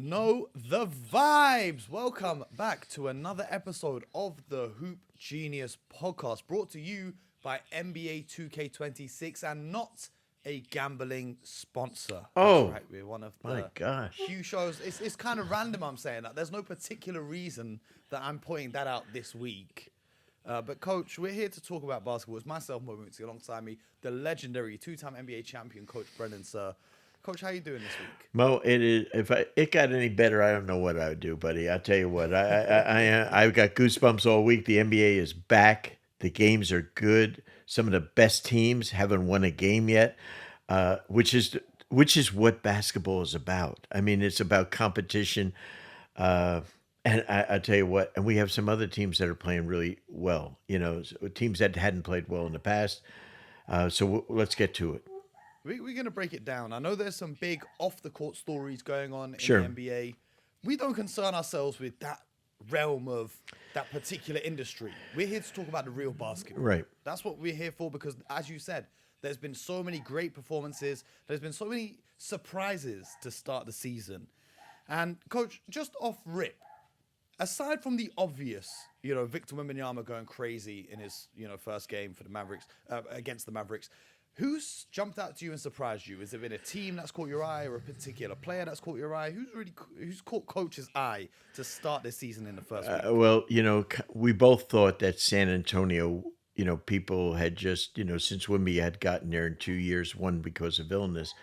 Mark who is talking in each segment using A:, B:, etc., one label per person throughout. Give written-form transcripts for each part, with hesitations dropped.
A: know the vibes. Welcome back to another episode of the Hoop Genius podcast, brought to you by NBA 2K26 and not a gambling sponsor.
B: Oh,
A: that's right. We're one of
B: my
A: the
B: gosh.
A: few shows. It's kind of random. I'm saying that there's no particular reason that I'm pointing that out this week. But Coach, we're here to talk about basketball. It's myself, Mo Mootsie, alongside me, the legendary two-time NBA champion, Coach Brendan Sir. Coach, how you doing this week?
B: Mo, it is. If it got any better, I don't know what I would do, buddy. I tell you what, I've got goosebumps all week. The NBA is back. The games are good. Some of the best teams haven't won a game yet, which is what basketball is about. I mean, it's about competition. And I tell you what, and we have some other teams that are playing really well. You know, teams that hadn't played well in the past. So let's get to it.
A: We're going to break it down. I know there's some big off-the-court stories going on in
B: Sure.
A: the NBA. We don't concern ourselves with that realm of that particular industry. We're here to talk about the real basketball.
B: Right.
A: That's what we're here for because, as you said, there's been so many great performances. There's been so many surprises to start the season. And, Coach, just off rip, aside from the obvious, Victor Wembanyama going crazy in his, first game for the Mavericks, against the Mavericks, who's jumped out to you and surprised you? Has it been a team that's caught your eye or a particular player that's caught your eye? Who's caught Coach's eye to start this season in the first week?
B: Well, we both thought that San Antonio, people had just, since Wemby had gotten there in 2 years, one because of illness,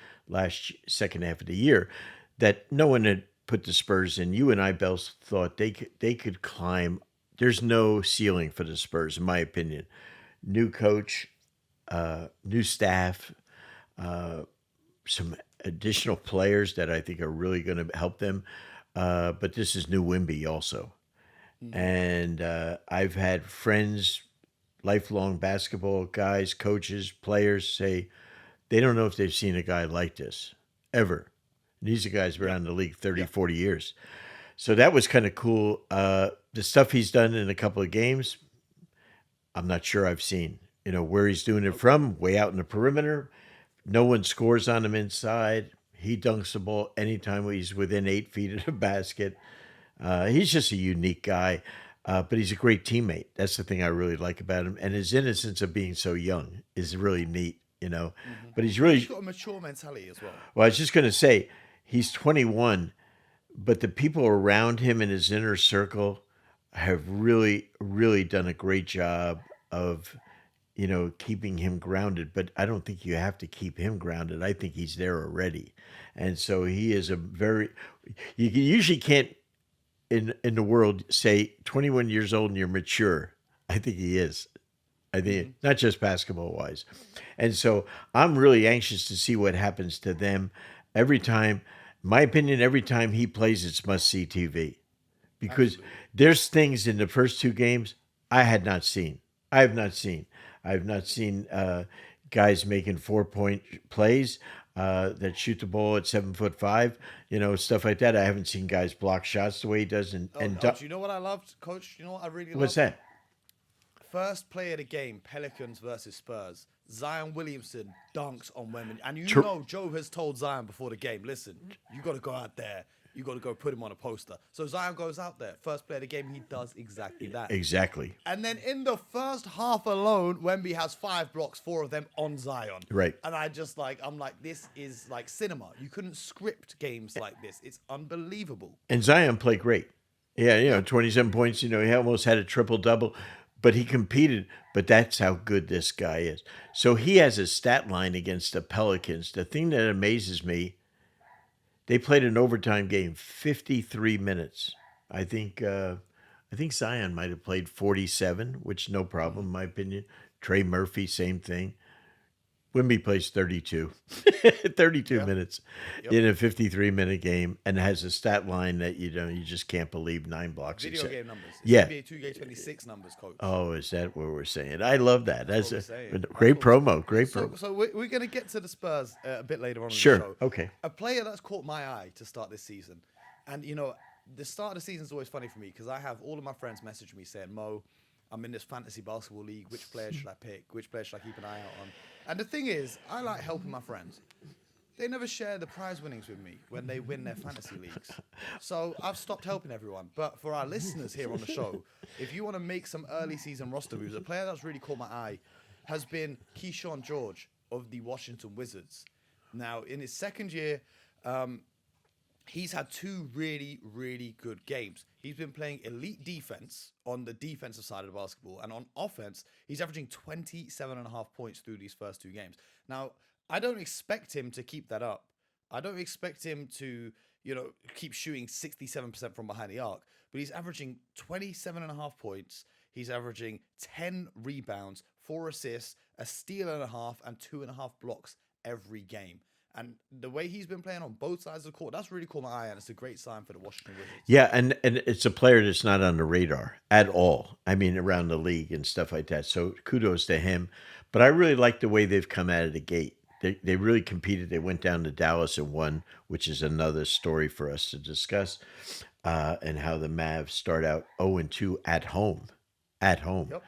B: second half of the year, that no one had put the Spurs in. You and I both thought they could climb. There's no ceiling for the Spurs, in my opinion. New coach, new staff, some additional players that I think are really going to help them. But this is new Wemby also. And I've had friends, lifelong basketball guys, coaches, players say they don't know if they've seen a guy like this ever. And these are guys around the league 30, 40 years. So that was kind of cool. The stuff he's done in a couple of games, I'm not sure I've seen. Where he's doing it from, way out in the perimeter. No one scores on him inside. He dunks the ball anytime he's within 8 feet of the basket. He's just a unique guy, but he's a great teammate. That's the thing I really like about him. And his innocence of being so young is really neat, But he's
A: got a mature mentality as well.
B: Well, I was just going to say, he's 21, but the people around him in his inner circle have really, really done a great job of keeping him grounded, but I don't think you have to keep him grounded. I think he's there already. And so he is you usually can't in the world say 21 years old and you're mature. I think he is. I think not just basketball wise. And so I'm really anxious to see what happens to them every time. My opinion, every time he plays, it's must see TV because
A: Absolutely.
B: There's things in the first two games I have not seen. I've not seen guys making 4-point plays that shoot the ball at 7'5", stuff like that. I haven't seen guys block shots the way he does. Do
A: you know what I loved, Coach? You know what I really loved?
B: What's that?
A: First play of the game, Pelicans versus Spurs. Zion Williamson dunks on Wemby. And Joe has told Zion before the game, listen, you got to go out there. You got to go put him on a poster. So Zion goes out there. First play of the game, he does exactly that.
B: Exactly.
A: And then in the first half alone, Wemby has 5 blocks, 4 of them on Zion.
B: Right.
A: And I'm like, this is like cinema. You couldn't script games like this. It's unbelievable.
B: And Zion played great. Yeah, 27 points. He almost had a triple-double. But he competed. But that's how good this guy is. So he has a stat line against the Pelicans. The thing that amazes me, they played an overtime game, 53 minutes. I think Zion might have played 47, which no problem, in my opinion. Trey Murphy, same thing. Wemby plays 32. 32 minutes in a 53-minute game and has a stat line that you just can't believe. 9 blocks.
A: Video game numbers. It's
B: Yeah.
A: NBA 2K26 numbers, Coach.
B: Oh, is that what we're saying? I love that. That's a
A: saying.
B: great promo. Great promo.
A: So we're going to get to the Spurs a bit later on
B: Sure.
A: in the show.
B: Okay.
A: A player that's caught my eye to start this season. And, the start of the season is always funny for me because I have all of my friends message me saying, Mo, I'm in this fantasy basketball league. Which player should I pick? Which player should I keep an eye out on? And the thing is, I like helping my friends. they never share the prize winnings with me when they win their fantasy leagues. So I've stopped helping everyone. But for our listeners here on the show, if you want to make some early season roster moves, a player that's really caught my eye has been Keyshawn George of the Washington Wizards. Now, in his second year, he's had two really, really good games. He's been playing elite defense on the defensive side of the basketball. And on offense, he's averaging 27.5 points through these first two games. Now, I don't expect him to keep that up. I don't expect him to, keep shooting 67% from behind the arc. But he's averaging 27.5 points. He's averaging 10 rebounds, 4 assists, a steal and a half, and 2.5 blocks every game. And the way he's been playing on both sides of the court, that's really caught my eye, and it's a great sign for the Washington Wizards.
B: Yeah, and it's a player that's not on the radar at all. I mean, around the league and stuff like that. So kudos to him. But I really like the way they've come out of the gate. They really competed. They went down to Dallas and won, which is another story for us to discuss, and how the Mavs start out 0-2 at home. At home.
A: Yep.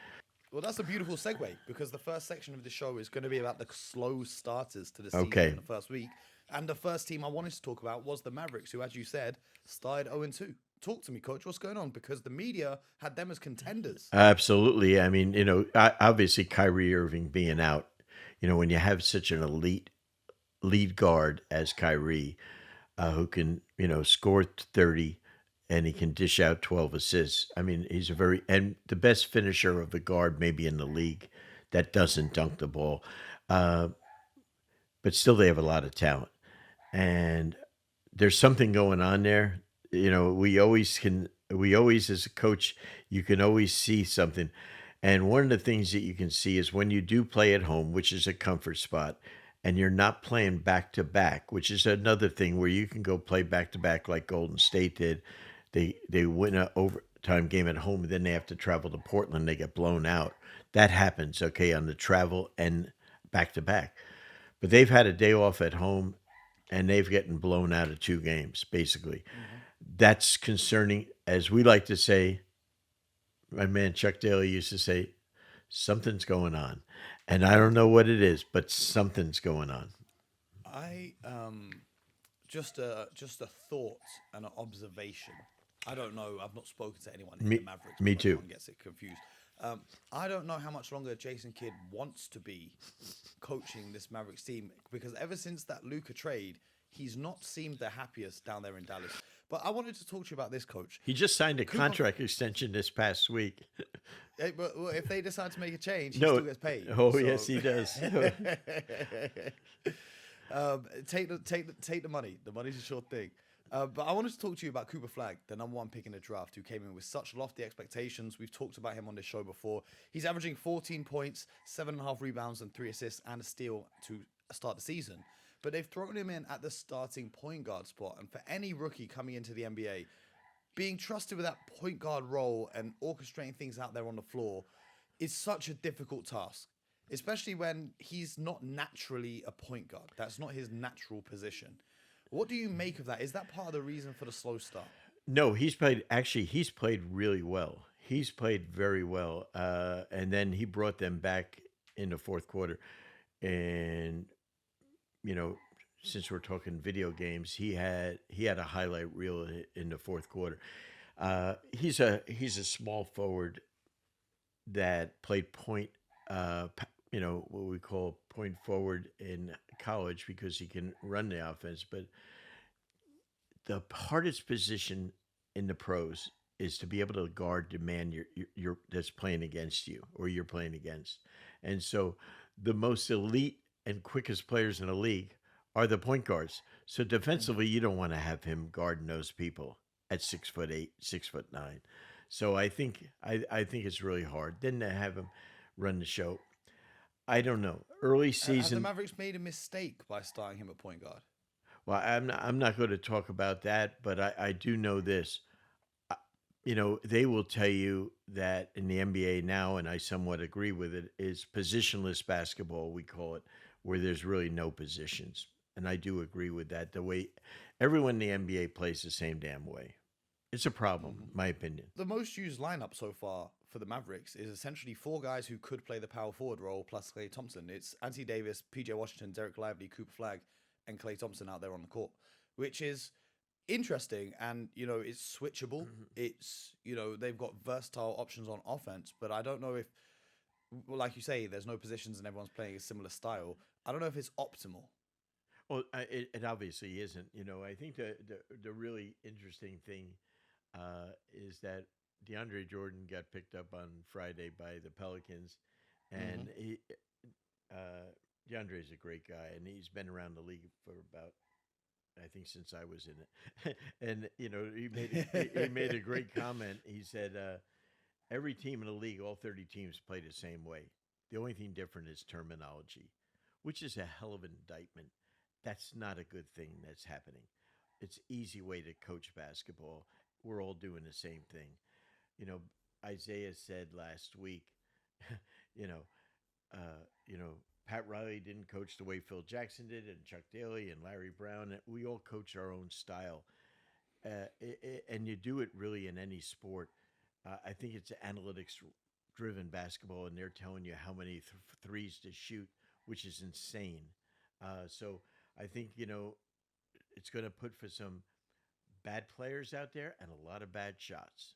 A: Well, that's a beautiful segue because the first section of the show is going to be about the slow starters to the season in the first week. And the first team I wanted to talk about was the Mavericks, who, as you said, started 0-2. Talk to me, Coach. What's going on? Because the media had them as contenders.
B: Absolutely. I mean, obviously Kyrie Irving being out, when you have such an elite lead guard as Kyrie, who can, score 30, and he can dish out 12 assists. I mean, he's and the best finisher of the guard maybe in the league that doesn't dunk the ball. But still they have a lot of talent. And there's something going on there. We always as a coach, you can always see something. And one of the things that you can see is when you do play at home, which is a comfort spot, and you're not playing back to back, which is another thing where you can go play back to back like Golden State did. They win an overtime game at home, then they have to travel to Portland. They get blown out. That happens, okay, on the travel and back to back. But they've had a day off at home, and they've gotten blown out of 2 games, basically. Mm-hmm. That's concerning. As we like to say, my man Chuck Daly used to say, something's going on. And I don't know what it is, but something's going on.
A: Just a thought and an observation. I don't know. I've not spoken to anyone in the Mavericks.
B: Me too.
A: Everyone gets it confused. I don't know how much longer Jason Kidd wants to be coaching this Mavericks team, because ever since that Luka trade, he's not seemed the happiest down there in Dallas. But I wanted to talk to you about this, Coach.
B: He just signed a contract extension this past week.
A: Hey, but if they decide to make a change, he still gets paid.
B: Oh, so. Yes, he does.
A: Take the money. The money's a sure thing. But I wanted to talk to you about Cooper Flagg, the number 1 pick in the draft, who came in with such lofty expectations. We've talked about him on this show before. He's averaging 14 points, 7.5 rebounds, and 3 assists, and a steal to start the season. But they've thrown him in at the starting point guard spot. And for any rookie coming into the NBA, being trusted with that point guard role and orchestrating things out there on the floor is such a difficult task, especially when he's not naturally a point guard. That's not his natural position. What do you make of that? Is that part of the reason for the slow start?
B: No, he's played really well. He's played very well. And then he brought them back in the fourth quarter. And, since we're talking video games, he had a highlight reel in the fourth quarter. He's a small forward that played point, what we call point forward in college, because he can run the offense. But the hardest position in the pros is to be able to guard the man you're that's playing against you, or you're playing against. And so the most elite and quickest players in the league are the point guards. So defensively, you don't want to have him guarding those people at 6'8", 6'9". So I think it's really hard. Then to have him run the show, I don't know. Early season,
A: have the Mavericks made a mistake by starting him at point guard?
B: Well, I'm not going to talk about that, but I do know this. They will tell you that in the NBA now, and I somewhat agree with it, is positionless basketball, we call it, where there's really no positions. And I do agree with that. The way everyone in the NBA plays the same damn way. It's a problem, my opinion.
A: The most used lineup so far for the Mavericks is essentially 4 guys who could play the power forward role plus Klay Thompson. It's Anthony Davis, PJ Washington, Derek Lively, Cooper Flagg, and Klay Thompson out there on the court, which is interesting. And, it's switchable. It's, they've got versatile options on offense, but I don't know if, well, like you say, there's no positions and everyone's playing a similar style. I don't know if it's optimal.
B: Well, it obviously isn't. I think the really interesting thing is that DeAndre Jordan got picked up on Friday by the Pelicans, and DeAndre is a great guy, and he's been around the league for about, I think, since I was in it. And he made a great comment. He said, every team in the league, all 30 teams, play the same way. The only thing different is terminology, which is a hell of an indictment. That's not a good thing that's happening. It's an easy way to coach basketball. We're all doing the same thing. Isaiah said last week, you know, Pat Riley didn't coach the way Phil Jackson did, and Chuck Daly and Larry Brown. We all coach our own style, and you do it really in any sport. I think it's analytics-driven basketball, and they're telling you how many threes to shoot, which is insane. So I think it's going to put for some bad players out there and a lot of bad shots,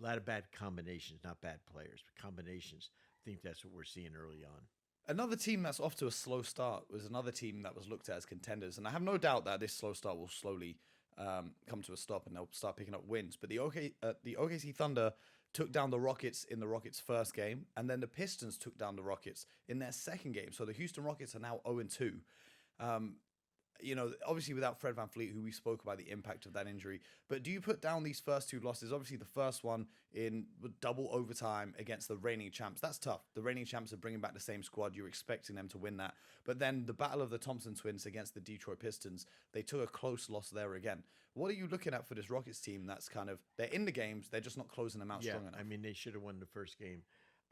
B: a lot of bad combinations, not bad players, but combinations. I think that's what we're seeing early on.
A: Another team that's off to a slow start was another team that was looked at as contenders, and I have no doubt that this slow start will slowly come to a stop and they'll start picking up wins. But the OKC Thunder took down the Rockets in the Rockets' first game, and then the Pistons took down the Rockets in their second game. So the Houston Rockets are now 0-2. Obviously without Fred VanVleet, who we spoke about the impact of that injury. But do you put down these first two losses? Obviously, the first one in double overtime against the reigning champs. That's tough. The reigning champs are bringing back the same squad. You're expecting them to win that. But then the battle of the Thompson twins against the Detroit Pistons, they took a close loss there again. What are you looking at for this Rockets team that's they're in the games, they're just not closing them out strong enough?
B: I mean, they should have won the first game.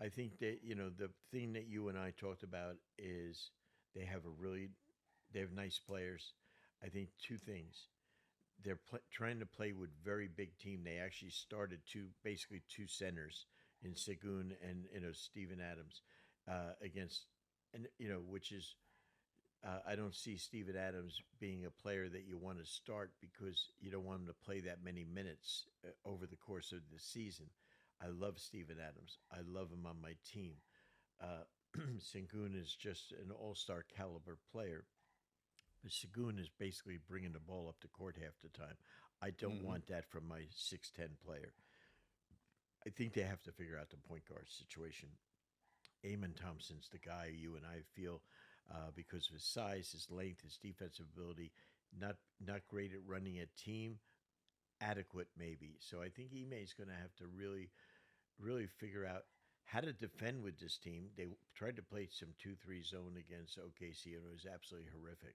B: I think that, the thing that you and I talked about is they have nice players. I think two things. They're trying to play with very big team. They actually started basically two centers in Segun and Steven Adams against, and which is I don't see Steven Adams being a player that you want to start because you don't want him to play that many minutes over the course of the season. I love Steven Adams. I love him on my team. Sengun is just an all-star caliber player. But Sengun is basically bringing the ball up the court half the time. I don't want that from my 6'10" player. I think they have to figure out the point guard situation. Amon Thompson's the guy you and I feel because of his size, his length, his defensive ability, not great at running a team, adequate maybe. So I think Ime is going to have to really, really figure out how to defend with this team. They tried to play some 2-3 zone against OKC, and it was absolutely horrific.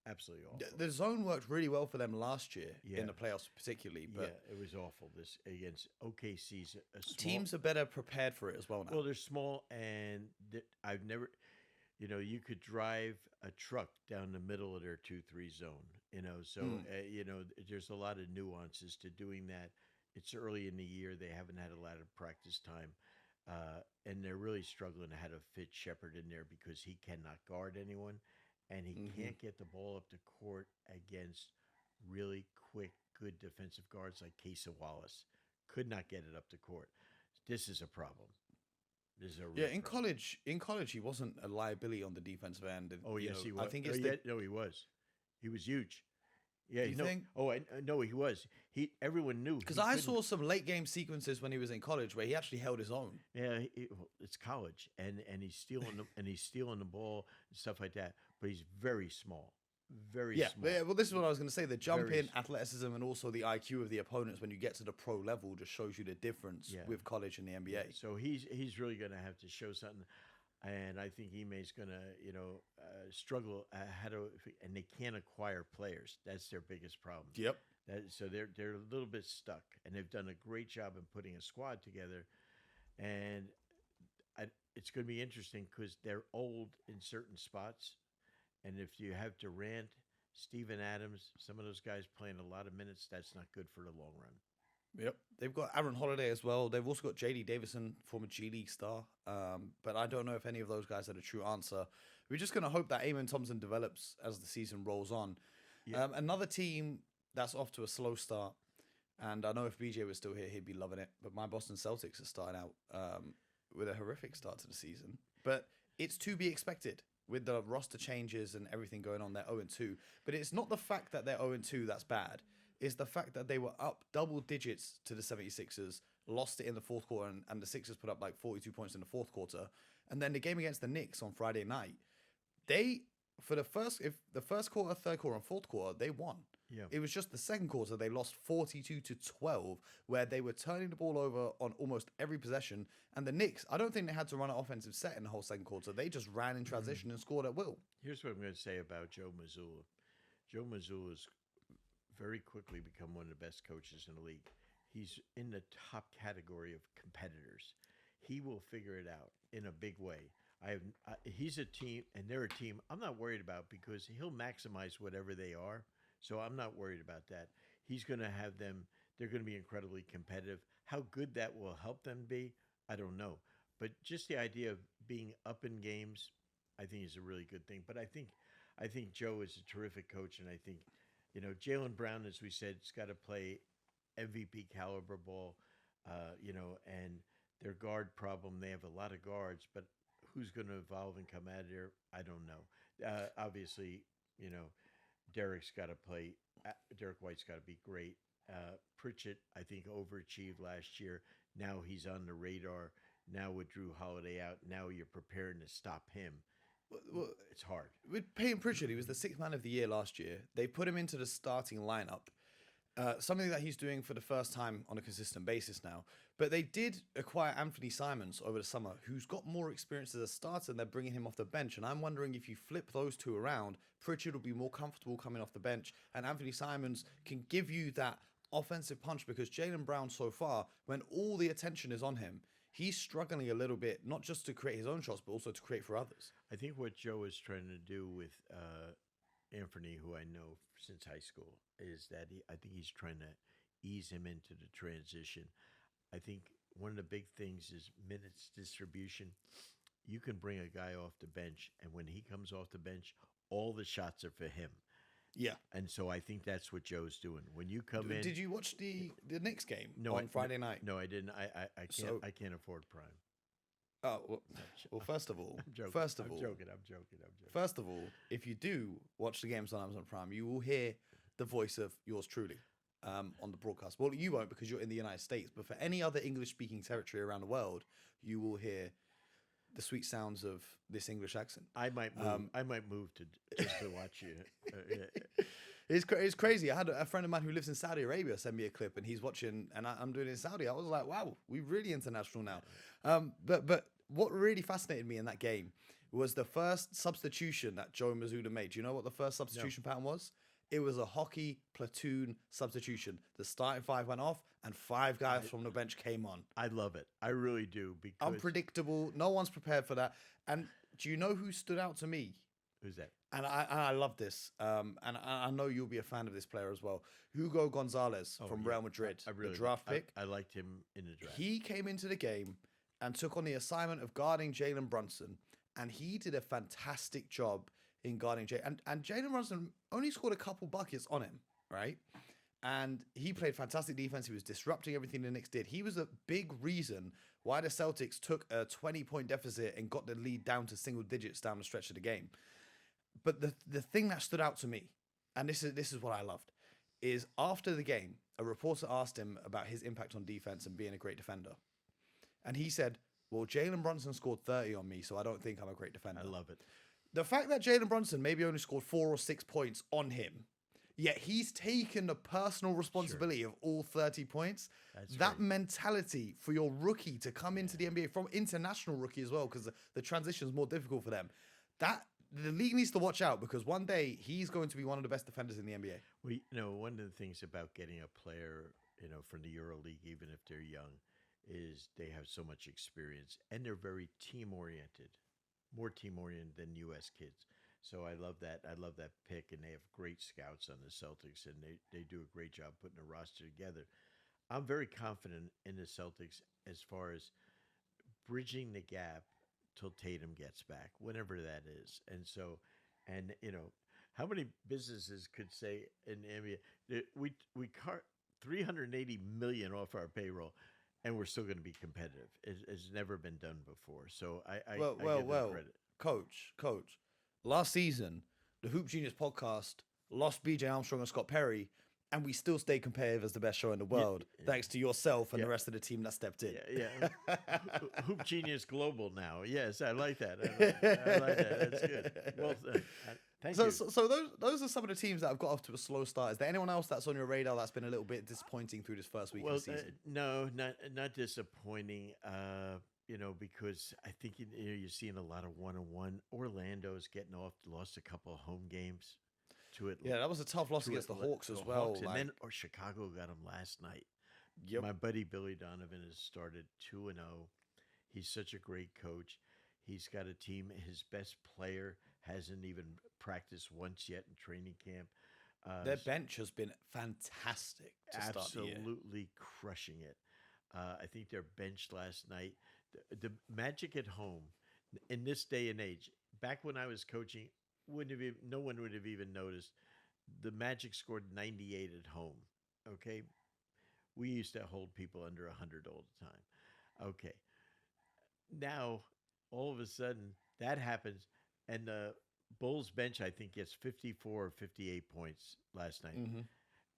B: Absolutely awful.
A: The zone worked really well for them last year in the playoffs, particularly. But
B: it was awful. This against OKC's
A: teams are better prepared for it as well now.
B: Well, they're small, and I've never, you could drive a truck down the middle of their 2-3 zone. So there's a lot of nuances to doing that. It's early in the year; they haven't had a lot of practice time, and they're really struggling to how to fit Shepherd in there because he cannot guard anyone. And he can't get the ball up the court against really quick, good defensive guards like Casey Wallace. Could not get it up the court. This is a problem. This is a real
A: in
B: problem.
A: college, he wasn't a liability on the defensive end. And,
B: Oh yes, he was.
A: I think
B: No, he was. He was huge. Yeah,
A: you think?
B: Oh, no, he was. Everyone knew
A: because I saw some late game sequences when he was in college where he actually held his own.
B: Yeah, it's college, and he's stealing the ball and stuff like that. But he's very small, very small.
A: Yeah. Well, this is what I was going to say. The jump
B: Very
A: in athleticism and also the IQ of the opponents when you get to the pro level just shows you the difference with college and the NBA.
B: So he's really going to have to show something. And I think Ime's going to, struggle and they can't acquire players. That's their biggest problem.
A: Yep.
B: So they're a little bit stuck, and they've done a great job in putting a squad together. And it's going to be interesting because they're old in certain spots, and if you have Durant, Steven Adams, some of those guys playing a lot of minutes, that's not good for the long run.
A: Yep. They've got Aaron Holiday as well. They've also got JD Davison, former G League star. But I don't know if any of those guys are the true answer. We're just going to hope that Eamon Thompson develops as the season rolls on.
B: Yeah.
A: Another team that's off to a slow start, and I know if BJ was still here, he'd be loving it. But my Boston Celtics are starting out with a horrific start to the season. But it's to be expected with the roster changes and everything going on. They're 0-2. But it's not the fact that they're 0-2 that's bad. It's the fact that they were up double digits to the 76ers, lost it in the fourth quarter, and the Sixers put up like 42 points in the fourth quarter. And then the game against the Knicks on Friday night, they for the first quarter, third quarter, and fourth quarter, they won.
B: Yeah.
A: It was just the second quarter they lost 42-12, where they were turning the ball over on almost every possession. And the Knicks, I don't think they had to run an offensive set in the whole second quarter. They just ran in transition and scored at will.
B: Here's what I'm going to say about Joe Mazzulla. Joe Mazzulla's very quickly become one of the best coaches in the league. He's in the top category of competitors. He will figure it out in a big way. He's a team, and they're a team I'm not worried about because he'll maximize whatever they are. So I'm not worried about that. He's going to have them. They're going to be incredibly competitive. How good that will help them be, I don't know. But just the idea of being up in games, I think is a really good thing. But I think Joe is a terrific coach, and I think, Jaylen Brown, as we said, has got to play MVP caliber ball, and their guard problem. They have a lot of guards, but who's going to evolve and come out of there? I don't know. Obviously, Derek's got to play. Derek White's got to be great. Pritchett, I think, overachieved last year. Now he's on the radar. Now with Drew Holiday out, now you're preparing to stop him.
A: Well,
B: It's hard.
A: with Peyton Pritchard, he was the sixth man of the year last year. They put him into the starting lineup. Something that he's doing for the first time on a consistent basis now. But they did acquire Anthony Simons over the summer, who's got more experience as a starter, and they're bringing him off the bench. And I'm wondering if you flip those two around, Pritchard will be more comfortable coming off the bench, and Anthony Simons can give you that offensive punch because Jaylen Brown so far, when all the attention is on him, he's struggling a little bit, not just to create his own shots, but also to create for others.
B: I think what Joe is trying to do with Anthony, who I know since high school, is that I think he's trying to ease him into the transition. I think one of the big things is minutes distribution. You can bring a guy off the bench, and when he comes off the bench, all the shots are for him.
A: Yeah.
B: And so I think that's what Joe's doing. When you come in,
A: Did you watch the Knicks game
B: no,
A: on Friday night?
B: No, I didn't. I can't.
A: So-
B: I can't afford Prime.
A: Oh, well, first of all,
B: I'm joking.
A: first of
B: I'm
A: all,
B: joking.
A: First of all, if you do watch the games on Amazon Prime, you will hear the voice of yours truly on the broadcast. Well, you won't because you're in the United States, but for any other English-speaking territory around the world, you will hear the sweet sounds of this English accent.
B: I might move. I might move to just to watch you. Yeah.
A: It's crazy. I had a friend of mine who lives in Saudi Arabia send me a clip, and he's watching, and I'm doing it in Saudi. I was like, wow, we're really international now. But what really fascinated me in that game was the first substitution that Joe Mazzulla made. Do you know what the first substitution pattern was? It was a hockey platoon substitution. The starting five went off, and five guys from the bench came on.
B: I love it. I really do because
A: Unpredictable. No one's prepared for that. And do you know who stood out to me?
B: who's that?
A: And I love this. And I know you'll be a fan of this player as well. Hugo Gonzalez from Real Madrid,
B: I really
A: the draft pick.
B: I liked him in the draft.
A: He came into the game and took on the assignment of guarding Jalen Brunson, and he did a fantastic job in guarding Jay. And Jalen Brunson only scored a couple buckets on him, right? And he played fantastic defense. He was disrupting everything the Knicks did. He was a big reason why the Celtics took a 20-point deficit and got the lead down to single digits down the stretch of the game. But the thing that stood out to me, and this is what I loved, is after the game, a reporter asked him about his impact on defense and being a great defender. And he said, well, Jalen Brunson scored 30 on me, so I don't think I'm a great defender.
B: I love it.
A: The fact that Jalen Brunson maybe only scored 4 or 6 points on him, yet he's taken the personal responsibility of all 30 points. That mentality for your rookie to come into the NBA, from international rookie as well, because the transition is more difficult for them. The league needs to watch out because one day he's going to be one of the best defenders in the NBA.
B: Well, one of the things about getting a player, from the EuroLeague, even if they're young, is they have so much experience and they're very team-oriented, more team-oriented than U.S. kids. So I love that. I love that pick, and they have great scouts on the Celtics, and they do a great job putting a roster together. I'm very confident in the Celtics as far as bridging the gap till Tatum gets back, whenever that is. And so, and how many businesses could say in the NBA that we cart 380 million off our payroll, and we're still going to be competitive? It's never been done before. So
A: Well,
B: I
A: well,
B: give them
A: well,
B: credit.
A: coach. Last season, the Hoop Genius podcast lost BJ Armstrong and Scott Perry, and we still stay competitive as the best show in the world, thanks to yourself and
B: Yeah.
A: the rest of the team that stepped in.
B: Yeah. Hoop Genius Global now. Yes, I like that. I like that. That's good. Well, thank
A: So,
B: you.
A: so those are some of the teams that have got off to a slow start. Is there anyone else that's on your radar that's been a little bit disappointing through this first week of
B: Well,
A: the season?
B: no, not disappointing. Because I think you're seeing a lot of one-on-one. Orlando's getting off, lost a couple of home games to it.
A: Yeah, that was a tough loss against the Hawks as well.
B: And then Chicago got them last night.
A: Yep.
B: My buddy Billy Donovan has started 2-0. He's such a great coach. He's got a team. His best player hasn't even practiced once yet in training camp.
A: Their bench has been fantastic to start the year.
B: Absolutely crushing it. I think their bench last night. The Magic at home in this day and age. Back when I was coaching, no one would have even noticed. The Magic scored 98 at home. Okay, we used to hold people under 100 all the time. Okay, now all of a sudden that happens, and the Bulls bench I think gets 54 or 58 points last night.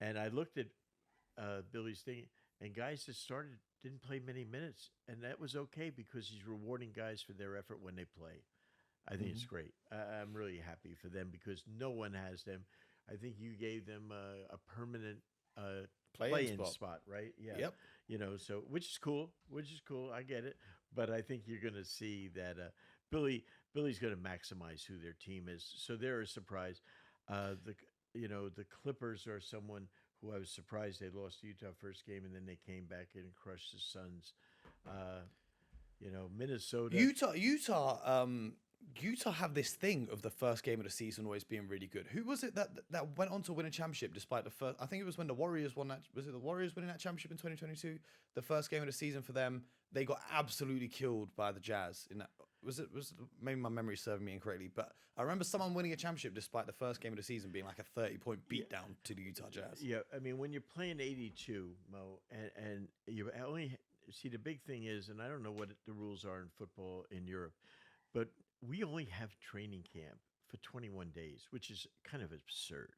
B: And I looked at Billy's thing, and guys that started didn't play many minutes, and that was okay because he's rewarding guys for their effort when they play. I think it's great. I'm really happy for them because no one has them. I think you gave them a permanent play-in spot, right? Yeah.
A: Yep.
B: So which is cool. I get it, but I think you're going to see that Billy's going to maximize who their team is. So they're a surprise. The Clippers are someone who I was surprised they lost to Utah first game, and then they came back and crushed the Suns. Minnesota.
A: Utah have this thing of the first game of the season always being really good. Who was it that went on to win a championship despite the first? I think it was when the Warriors won that. Was it the Warriors winning that championship in 2022? The first game of the season for them, they got absolutely killed by the Jazz. In that, was it maybe my memory serving me incorrectly, but I remember someone winning a championship despite the first game of the season being like a 30-point beatdown to the Utah Jazz.
B: Yeah, I mean when you're playing 82, Mo, and you only see the big thing is, and I don't know what the rules are in football in Europe, but we only have training camp for 21 days, which is kind of absurd.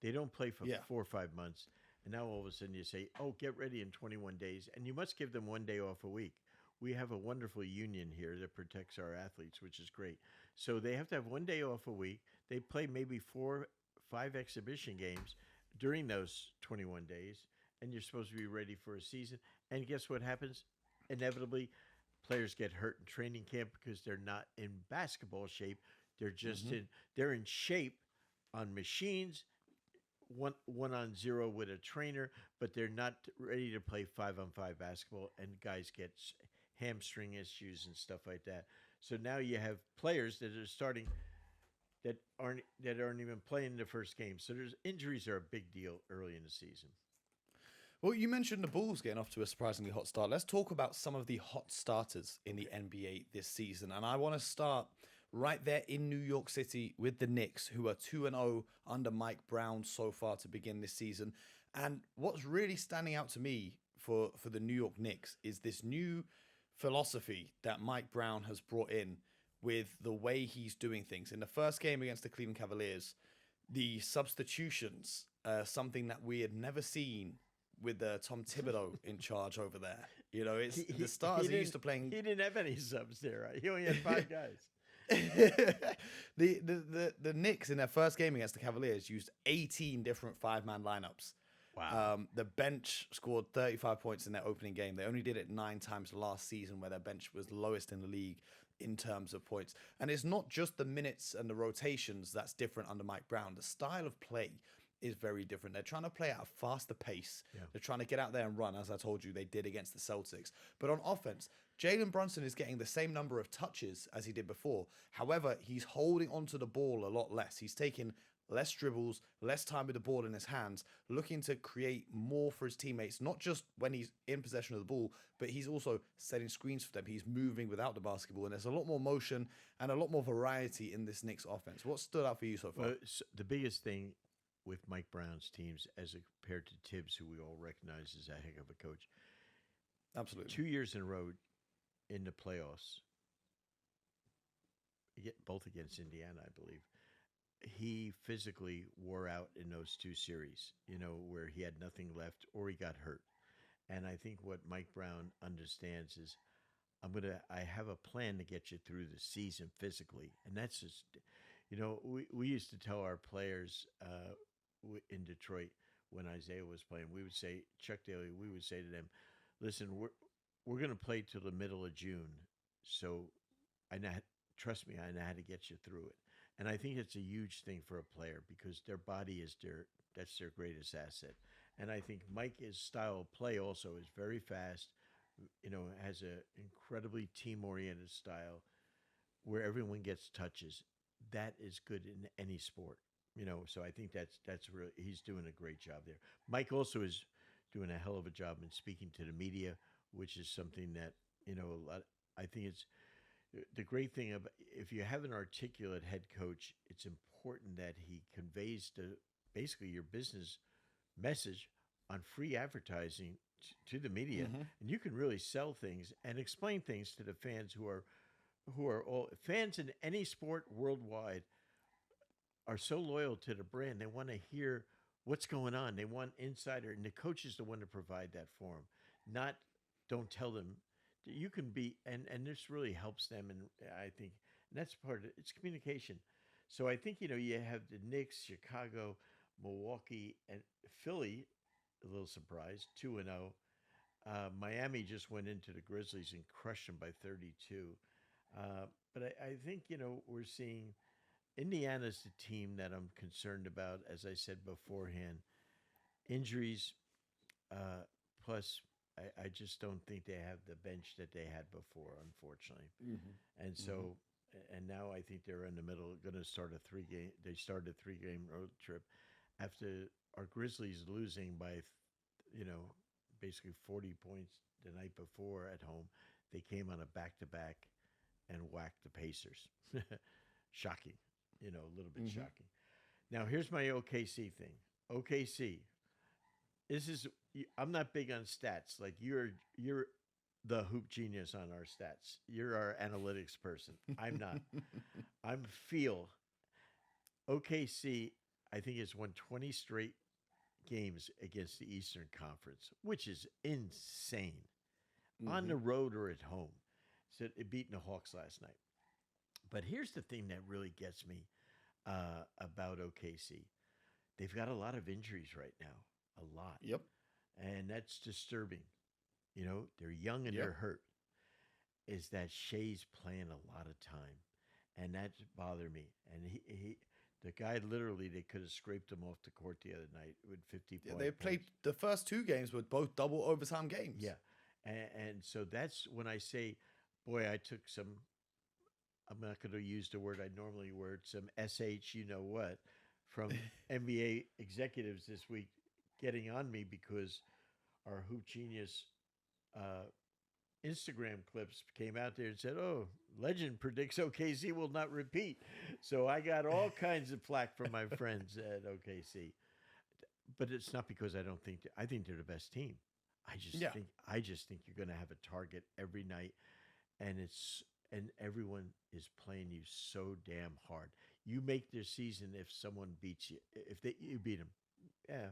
B: They don't play for 4 or 5 months, and now all of a sudden you say, "Oh, get ready in 21 days," and you must give them 1 day off a week. We have a wonderful union here that protects our athletes, which is great. So they have to have 1 day off a week. They play maybe 4, 5 exhibition games during those 21 days, and you're supposed to be ready for a season. And guess what happens? Inevitably, players get hurt in training camp because they're not in basketball shape. They're just they're in shape on machines, one on zero with a trainer, but they're not ready to play 5-on-5 basketball. And guys get hamstring issues and stuff like that. So now you have players that are starting that aren't even playing the first game. So injuries are a big deal early in the season.
A: Well, you mentioned the Bulls getting off to a surprisingly hot start. Let's talk about some of the hot starters in the NBA this season. And I want to start right there in New York City with the Knicks, who are 2-0 under Mike Brown so far to begin this season. And what's really standing out to me for the New York Knicks is this new philosophy that Mike Brown has brought in with the way he's doing things. In the first game against the Cleveland Cavaliers, the substitutions, something that we had never seen with Tom Thibodeau in charge over there. It's the stars he used to playing.
B: He didn't have any subs there, right? He only had 5 guys.
A: The Knicks in their first game against the Cavaliers used 18 different 5-man lineups.
B: Wow.
A: The bench scored 35 points in their opening game. They only did it 9 times last season, where their bench was lowest in the league in terms of points. And it's not just the minutes and the rotations that's different under Mike Brown. The style of play is very different. They're trying to play at a faster pace. Yeah. They're trying to get out there and run, as I told you they did against the Celtics. But on offense, Jalen Brunson is getting the same number of touches as he did before. However, he's holding onto the ball a lot less. He's taking less dribbles, less time with the ball in his hands, looking to create more for his teammates, not just when he's in possession of the ball, but he's also setting screens for them. He's moving without the basketball, and there's a lot more motion and a lot more variety in this Knicks offense. What stood out for you so far?
B: Well, the biggest thing with Mike Brown's teams, as compared to Tibbs, who we all recognize as a heck of a coach,
A: Absolutely.
B: 2 years in a row in the playoffs, both against Indiana, I believe, he physically wore out in those two series, where he had nothing left or he got hurt. And I think what Mike Brown understands is I have a plan to get you through the season physically. And that's just, we used to tell our players in Detroit when Isaiah was playing, we would say, Chuck Daly, we would say to them, listen, we're going to play till the middle of June. So trust me, I know how to get you through it. And I think it's a huge thing for a player because their body that's their greatest asset. And I think Mike's style of play also is very fast, has an incredibly team-oriented style where everyone gets touches. That is good in any sport, so I think that's really, he's doing a great job there. Mike also is doing a hell of a job in speaking to the media, which is something that, I think it's, the great thing about, if you have an articulate head coach, it's important that he conveys basically your business message on free advertising to the media, and you can really sell things and explain things to the fans who are all fans in any sport worldwide are so loyal to the brand. They want to hear what's going on. They want insider, and the coach is the one to provide that for them. Not don't tell them. You can be, and this really helps them, and I think and that's part of it. It's communication. So I think you have the Knicks, Chicago, Milwaukee, and Philly. A little surprised, 2-0. Miami just went into the Grizzlies and crushed them by 32. But I think we're seeing Indiana's the team that I'm concerned about. As I said beforehand, injuries, plus. I just don't think they have the bench that they had before, unfortunately. And so, and now I think they're in the middle, going to start they started a 3-game road trip after our Grizzlies losing by, basically 40 points the night before at home. They came on a back-to-back and whacked the Pacers. Shocking, a little bit shocking. Now, here's my OKC thing. OKC. I'm not big on stats. Like you're the hoop genius on our stats. You're our analytics person. I'm not. I'm feel. OKC, I think, has won 20 straight games against the Eastern Conference, which is insane. On the road or at home. So it beating the Hawks last night. But here's the thing that really gets me about OKC. They've got a lot of injuries right now. A lot.
A: Yep.
B: And that's disturbing. They're young and they're hurt. Is that Shea's playing a lot of time. And that bothered me. And the guy literally, they could have scraped him off the court the other night with 50 points.
A: They played the first 2 games with both double overtime games.
B: Yeah. And so that's when I say, boy, I took I'm not going to use the word I normally word, some SH, from NBA executives this week getting on me because our Hoop Genius Instagram clips came out there and said, oh, legend predicts OKC will not repeat. So I got all kinds of flack from my friends at OKC. But it's not because I think they're the best team. I just think you're going to have a target every night, and everyone is playing you so damn hard. You make their season if someone beats you. If you beat them. Yeah.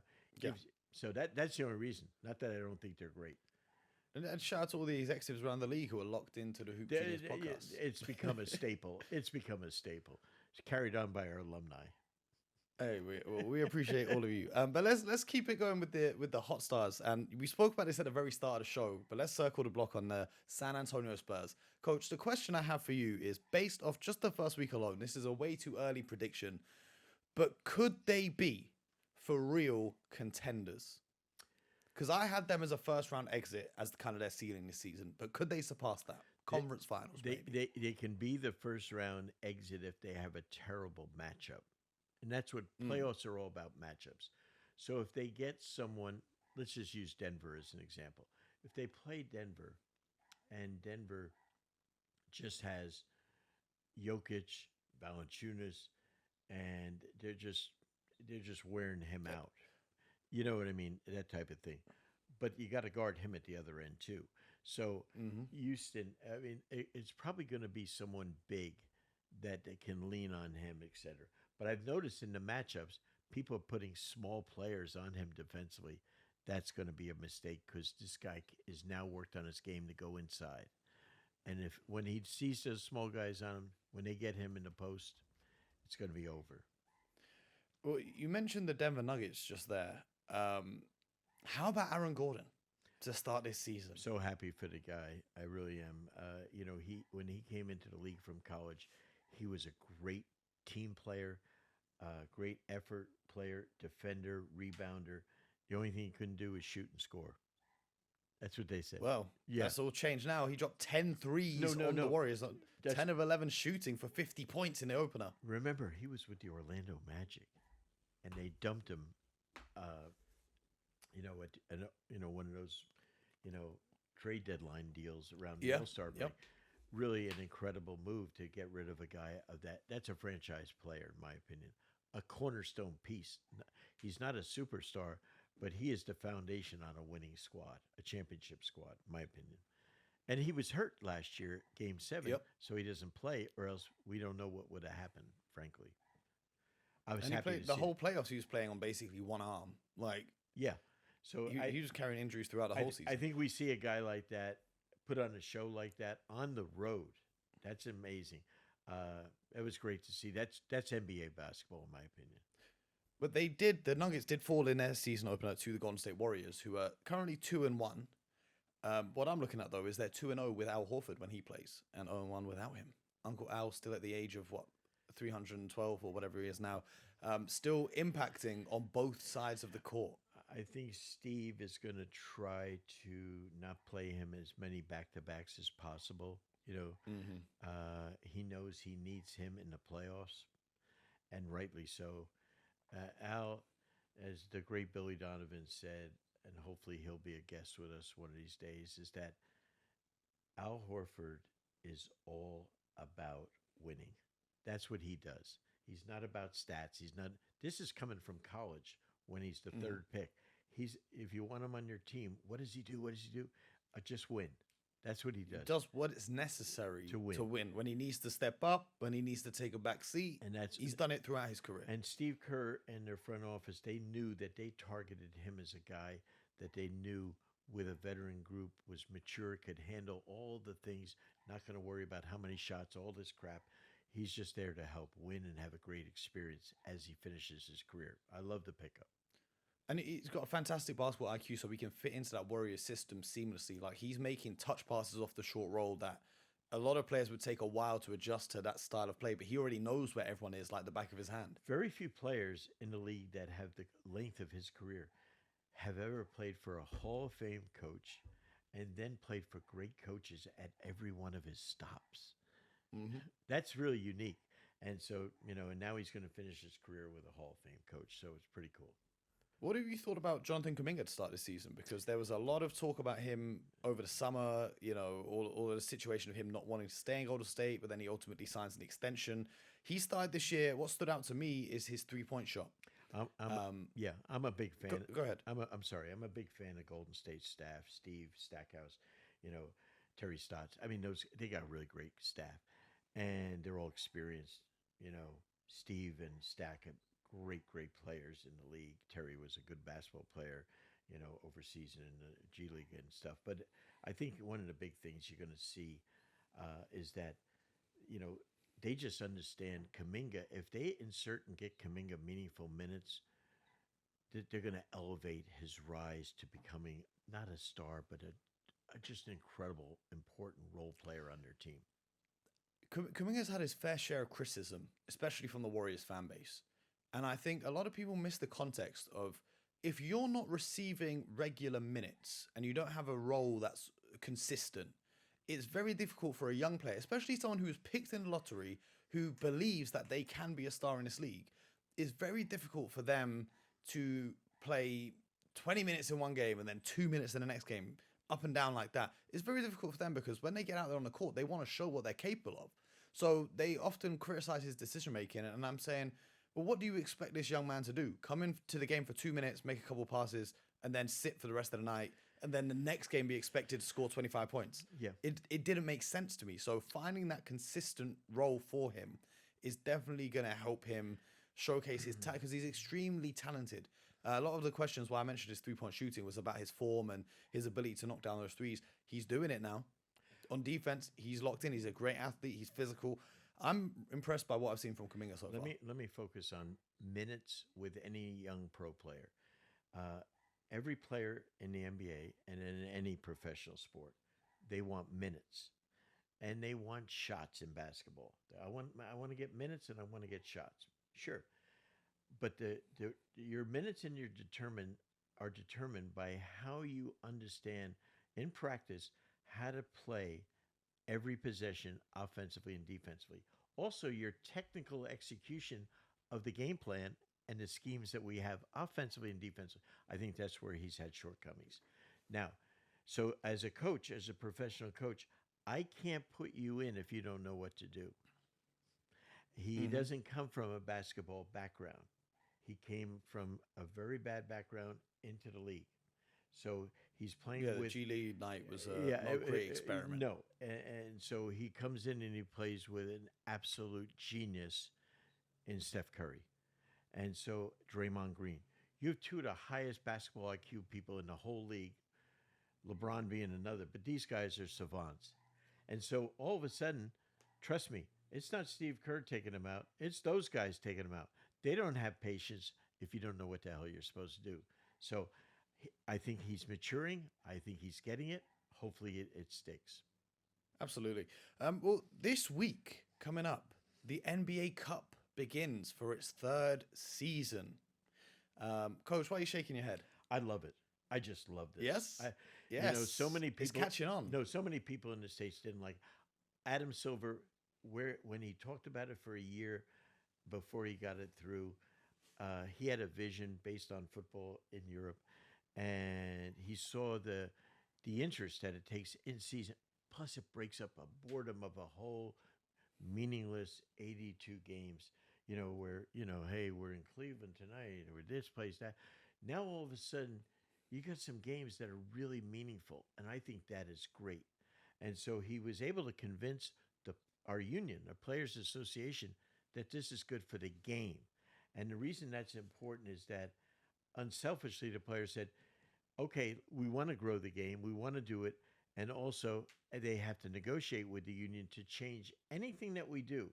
B: So that's the only reason. Not that I don't think they're great.
A: And shout out to all the executives around the league who are locked into the Hoop Genius podcast.
B: It's become a staple. It's carried on by our alumni.
A: Hey, we appreciate all of you. But let's keep it going with the hot stars. And we spoke about this at the very start of the show, but let's circle the block on the San Antonio Spurs. Coach, the question I have for you is based off just the first week alone. This is a way too early prediction, but could they be for real contenders? Because I had them as a first round exit as kind of their ceiling this season, but could they surpass that? Conference finals, maybe.
B: They can be the first round exit if they have a terrible matchup. And that's what playoffs are all about, matchups. So if they get someone, let's just use Denver as an example. If they play Denver and Denver just has Jokic, Valanciunas, and they're just wearing him out. You know what I mean? That type of thing. But you got to guard him at the other end too. So Houston, I mean, it's probably going to be someone big that they can lean on him, etc. But I've noticed in the matchups, people are putting small players on him defensively. That's going to be a mistake because this guy is now worked on his game to go inside. And if when he sees those small guys on him, when they get him in the post, it's going to be over.
A: Well, you mentioned the Denver Nuggets just there. How about Aaron Gordon to start this season?
B: So happy for the guy. I really am. He when he came into the league from college, he was a great team player, great effort player, defender, rebounder. The only thing he couldn't do is shoot and score. That's what they said.
A: Well,
B: Yeah.
A: that's all changed now. He dropped 10 threes on the Warriors. 10 of 11 shooting for 50 points in the opener.
B: Remember, he was with the Orlando Magic, and they dumped him. One of those, trade deadline deals around the All-Star break.
A: Yep.
B: Really an incredible move to get rid of a guy of that. That's a franchise player, in my opinion. A cornerstone piece. He's not a superstar, but he is the foundation on a winning squad, a championship squad, in my opinion. And he was hurt last year, Game 7, so he doesn't play, or else we don't know what would have happened, frankly. I was
A: And he
B: happy
A: played
B: to
A: the
B: see
A: whole
B: it.
A: playoffs. He was playing on basically one arm. Like,
B: Yeah. So
A: he was carrying injuries throughout the whole season.
B: I think we see a guy like that put on a show like that on the road. That's amazing. It was great to see. That's NBA basketball, in my opinion.
A: But the Nuggets did fall in their season opener to the Golden State Warriors, who are currently 2-1. What I'm looking at, though, is they're 2-0 with Al Horford when he plays, and 0-1 without him. Uncle Al still at the age of, 312 or whatever he is now, still impacting on both sides of the court.
B: I think Steve is going to try to not play him as many back-to-backs as possible. He knows he needs him in the playoffs, and rightly so. Al, as the great Billy Donovan said, and hopefully he'll be a guest with us one of these days, is that Al Horford is all about winning. That's what he does. He's not about stats. He's not. This is coming from college when he's the third pick. If you want him on your team, what does he do? Just win. That's what he does.
A: He does what is necessary
B: To win.
A: When he needs to step up, when he needs to take a back seat.
B: And
A: he's done it throughout his career.
B: And Steve Kerr and their front office, they knew that they targeted him as a guy that they knew with a veteran group was mature, could handle all the things, not going to worry about how many shots, all this crap. He's just there to help win and have a great experience as he finishes his career. I love the pickup.
A: And he's got a fantastic basketball IQ, so we can fit into that Warriors system seamlessly. Like, he's making touch passes off the short roll that a lot of players would take a while to adjust to that style of play, but he already knows where everyone is, like the back of his hand.
B: Very few players in the league that have the length of his career have ever played for a Hall of Fame coach and then played for great coaches at every one of his stops. That's really unique. And so, and now he's going to finish his career with a Hall of Fame coach. So it's pretty cool.
A: What have you thought about Jonathan Kuminga to start this season? Because there was a lot of talk about him over the summer, all of the situation of him not wanting to stay in Golden State, but then he ultimately signs an extension. He started this year. What stood out to me is his 3-point shot.
B: I'm a big fan.
A: Go ahead.
B: I'm a big fan of Golden State staff, Steve Stackhouse, Terry Stotts. I mean, they got a really great staff, and they're all experienced. Steve and Stack have great players in the league. Terry was a good basketball player, overseas in the G League and stuff. But I think one of the big things you're going to see is that, they just understand Kuminga. If they insert and get Kuminga meaningful minutes, they're going to elevate his rise to becoming not a star, but just an incredible, important role player on their team.
A: Kuminga's had his fair share of criticism, especially from the Warriors fan base. And I think a lot of people miss the context of, if you're not receiving regular minutes and you don't have a role that's consistent, it's very difficult for a young player, especially someone who's picked in the lottery, who believes that they can be a star in this league. it's very difficult for them to play 20 minutes in one game and then 2 minutes in the next game, up and down like that. It's very difficult for them because when they get out there on the court, they want to show what they're capable of. So they often criticize his decision making, and I'm saying, well, what do you expect this young man to do? Come into the game for 2 minutes, make a couple passes, and then sit for the rest of the night, and then the next game be expected to score 25 points.
B: Yeah.
A: It didn't make sense to me. So finding that consistent role for him is definitely going to help him showcase his talent, because he's extremely talented. A lot of the questions why I mentioned his 3-point shooting was about his form and his ability to knock down those threes. He's doing it now. On defense, he's locked in. He's a great athlete. He's physical. I'm impressed by what I've seen from Kuminga so far.
B: Let me focus on minutes with any young pro player. Every player in the NBA and in any professional sport, they want minutes, and they want shots in basketball. I want to get minutes and I want to get shots. Sure, but your minutes and are determined by how you understand in practice how to play every possession offensively and defensively. Also, your technical execution of the game plan and the schemes that we have offensively and defensively. I think that's where he's had shortcomings. Now, so as a coach, as a professional coach, I can't put you in if you don't know what to do. He doesn't come from a basketball background. He came from a very bad background into the league. So he's playing
A: Yeah, the
B: with
A: G League night was not a great experiment.
B: No, and so he comes in and he plays with an absolute genius in Steph Curry, and so Draymond Green. You have two of the highest basketball IQ people in the whole league, LeBron being another, but these guys are savants. And so all of a sudden, trust me, it's not Steve Kerr taking them out. It's those guys taking them out. They don't have patience if you don't know what the hell you're supposed to do. So I think he's maturing. I think he's getting it. Hopefully it sticks.
A: Absolutely. Well, this week coming up, the NBA Cup begins for its third season. Coach, why are you shaking your head?
B: I love it. I just love this.
A: Yes?
B: You
A: Yes.
B: know, so many people.
A: It's catching on.
B: No, so many people in the States didn't like Adam Silver, when he talked about it for a year before he got it through. He had a vision based on football in Europe, and he saw the interest that it takes in season. Plus, it breaks up a boredom of a whole meaningless 82 games. You know, where, hey, we're in Cleveland tonight, or this place, that. Now all of a sudden, you got some games that are really meaningful, and I think that is great. And so he was able to convince our union, the Players Association, that this is good for the game. And the reason that's important is that unselfishly, the players said, okay, we want to grow the game, we want to do it, and also they have to negotiate with the union to change anything that we do,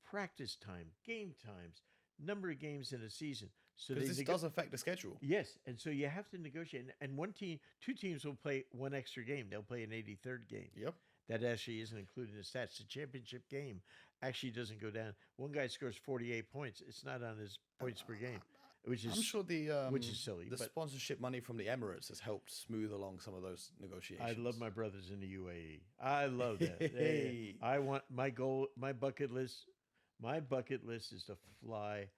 B: practice time, game times, number of games in a season. So
A: Because this does affect the schedule.
B: Yes, and so you have to negotiate. And two teams will play one extra game. They'll play an 83rd game.
A: Yep.
B: That actually isn't included in the stats. The championship game actually doesn't go down. One guy scores 48 points. It's not on his points per game, which is
A: I'm sure
B: which is silly.
A: The
B: but
A: sponsorship money from the Emirates has helped smooth along some of those negotiations.
B: I love my brothers in the UAE. I love that.
A: Hey.
B: I want my goal, my bucket list. My bucket list is to fly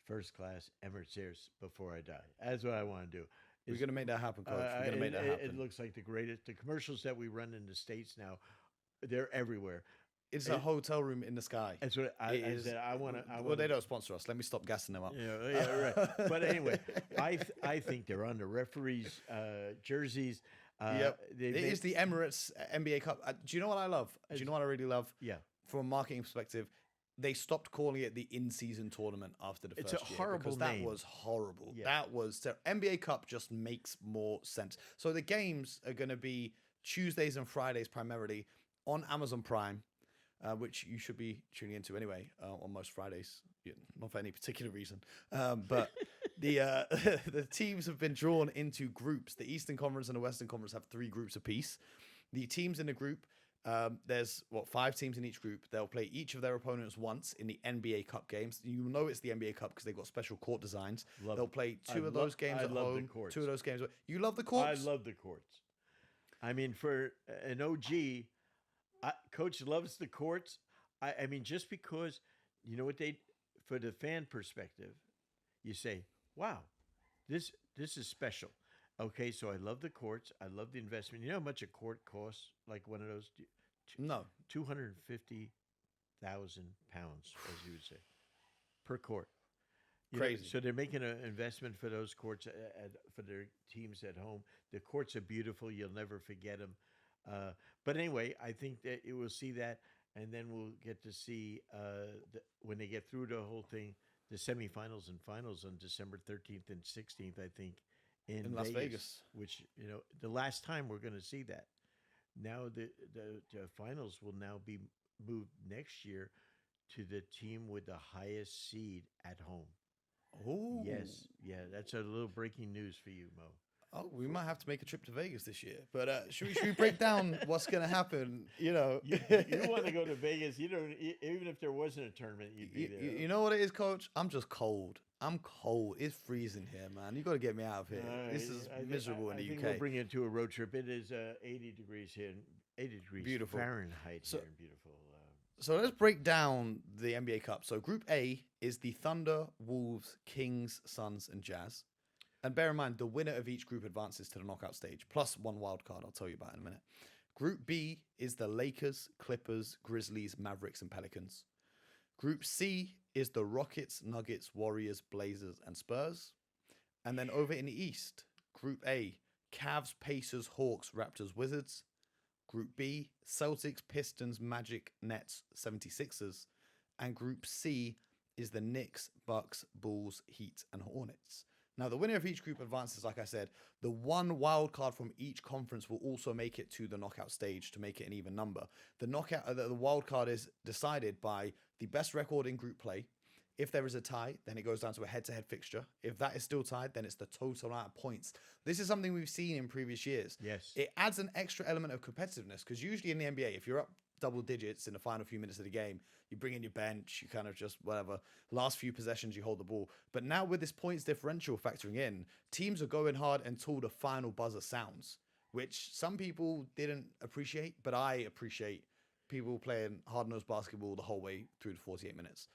B: first class Emirates Airs before I die. That's what I want to do.
A: We're going to make that happen, Coach. We're going to make that happen.
B: It looks like the greatest. The commercials that we run in the States now, they're everywhere.
A: It's a hotel room in the sky.
B: That's what I said. I want to.
A: Well, they don't sponsor us. Let me stop gassing them up.
B: Yeah, right. But anyway, I think they're on the referees' jerseys.
A: Yep. It is the Emirates NBA Cup. Do you know what I love? Do you know what I really love?
B: Yeah.
A: From a marketing perspective, they stopped calling it the in-season tournament after the first year.
B: It's a horrible
A: because
B: name.
A: That was horrible.
B: Yeah.
A: That was terrible. NBA Cup just makes more sense. So the games are going to be Tuesdays and Fridays primarily on Amazon Prime, which you should be tuning into anyway on most Fridays, not for any particular reason. But the teams have been drawn into groups. The Eastern Conference and the Western Conference have 3 groups apiece. The teams in the group, there's 5 teams in each group. They'll play each of their opponents once in the NBA Cup games. You know it's the NBA Cup because they've got special court designs. They'll play 2 of those games at home, 2 of those games. You love the courts?
B: I love the courts. I mean, for an OG, Coach loves the courts. I mean, just because, you know what for the fan perspective, you say, "Wow, this is special." Okay, so I love the courts. I love the investment. You know how much a court costs? Like one of those,
A: No,
B: £250,000, as you would say, per court.
A: crazy.
B: So they're making an investment for those courts for their teams at home. The courts are beautiful. You'll never forget them. But anyway, I think that you will see that, and then we'll get to see when they get through the whole thing, the semifinals and finals on December 13th and 16th, I think, in
A: In Las
B: Vegas,
A: Vegas.
B: which, the last time we're going to see that. Now the finals will now be moved next year to the team with the highest seed at home.
A: Oh,
B: Yes, yeah, that's a little breaking news for you, Mo.
A: oh, we might have to make a trip to Vegas this year. But should we break down what's going to happen?
B: You want to go to Vegas? You don't. Even if there wasn't a tournament, you'd be there.
A: You know what it is, Coach? I'm just cold. I'm cold. It's freezing here, man. You got to get me out of here. This is miserable in the
B: I think
A: UK.
B: we'll bring you to a road trip. It is 80 degrees here, 80 degrees
A: Beautiful.
B: Fahrenheit here in beautiful.
A: So let's break down the NBA Cup. So Group A is the Thunder, Wolves, Kings, Suns, and Jazz. And bear in mind, the winner of each group advances to the knockout stage, plus one wild card I'll tell you about in a minute. Group B is the Lakers, Clippers, Grizzlies, Mavericks, and Pelicans. Group C is the Rockets, Nuggets, Warriors, Blazers, and Spurs. And then over in the East, Group A, Cavs, Pacers, Hawks, Raptors, Wizards. Group B, Celtics, Pistons, Magic, Nets, 76ers. And Group C is the Knicks, Bucks, Bulls, Heat, and Hornets. Now, the winner of each group advances, like I said. The one wild card from each conference will also make it to the knockout stage to make it an even number. The wild card is decided by the best record in group play. If there is a tie, then it goes down to a head-to-head fixture. If that is still tied, then it's the total amount of points. This is something we've seen in previous years.
B: Yes.
A: It adds an extra element of competitiveness because usually in the NBA, if you're up double digits in the final few minutes of the game, you bring in your bench, you kind of just whatever. Last few possessions, you hold the ball. But now with this points differential factoring in, teams are going hard until the final buzzer sounds, which some people didn't appreciate, but I appreciate people playing hard-nosed basketball the whole way through the 48 minutes.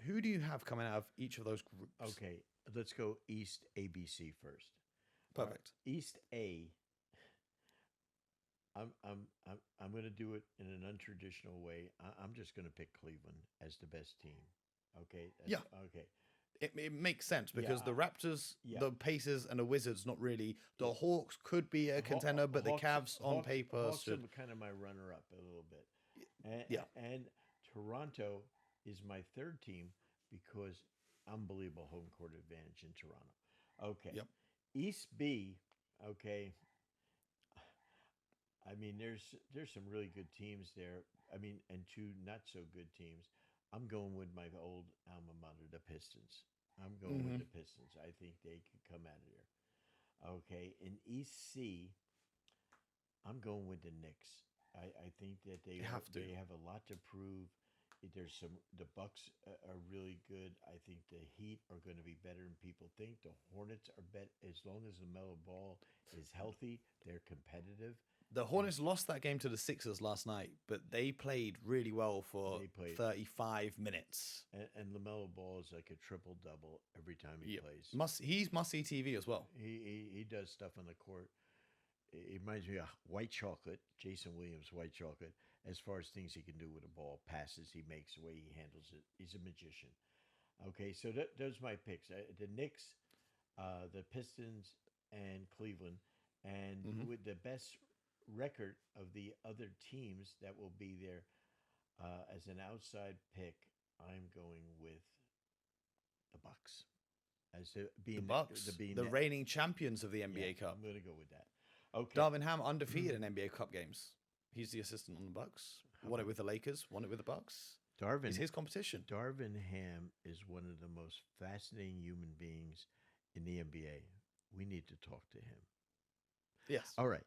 A: Who do you have coming out of each of those groups?
B: Okay, let's go East ABC first.
A: Perfect.
B: East A. I'm going to do it in an untraditional way. I'm just going to pick Cleveland as the best team. Okay.
A: Yeah.
B: Okay.
A: It makes sense because
B: Yeah,
A: the Raptors,
B: yeah.
A: the Pacers, and the Wizards, not really. The Hawks could be a contender, but the Cavs on paper
B: Hawks
A: should.
B: are kind of my runner-up a little bit. And,
A: Yeah.
B: And Toronto is my third team because unbelievable home court advantage in Toronto. Okay.
A: Yep.
B: East B. Okay. I mean, there's some really good teams there. I mean, and two not so good teams. I'm going with my old alma mater, the Pistons. I'm going with the Pistons. I think they could come out of there. Okay, in East C, I'm going with the Knicks. I think that they have a lot to prove. The Bucks are really good. I think the Heat are going to be better than people think. The Hornets are better as long as the Melo Ball is healthy. They're competitive.
A: The Hornets lost that game to the Sixers last night, but they played really well for 35 minutes.
B: And LaMelo Ball is like a triple double every time he plays.
A: He's must-see TV as well.
B: He does stuff on the court. It reminds me of white chocolate, Jason Williams, white chocolate, as far as things he can do with a ball, passes he makes, the way he handles it. He's a magician. Okay, so those are my picks. The Knicks, the Pistons, and Cleveland. And with the best record of the other teams that will be there as an outside pick, I'm going with the Bucks.
A: The Bucks, the reigning champions of the NBA Cup.
B: I'm going to go with that. Okay.
A: Darvin Ham undefeated in NBA Cup games. He's the assistant on the Bucks. Won it with the Lakers. Won it with the Bucks. It's his competition.
B: Darvin Ham is one of the most fascinating human beings in the NBA. We need to talk to him.
A: Yes.
B: All right.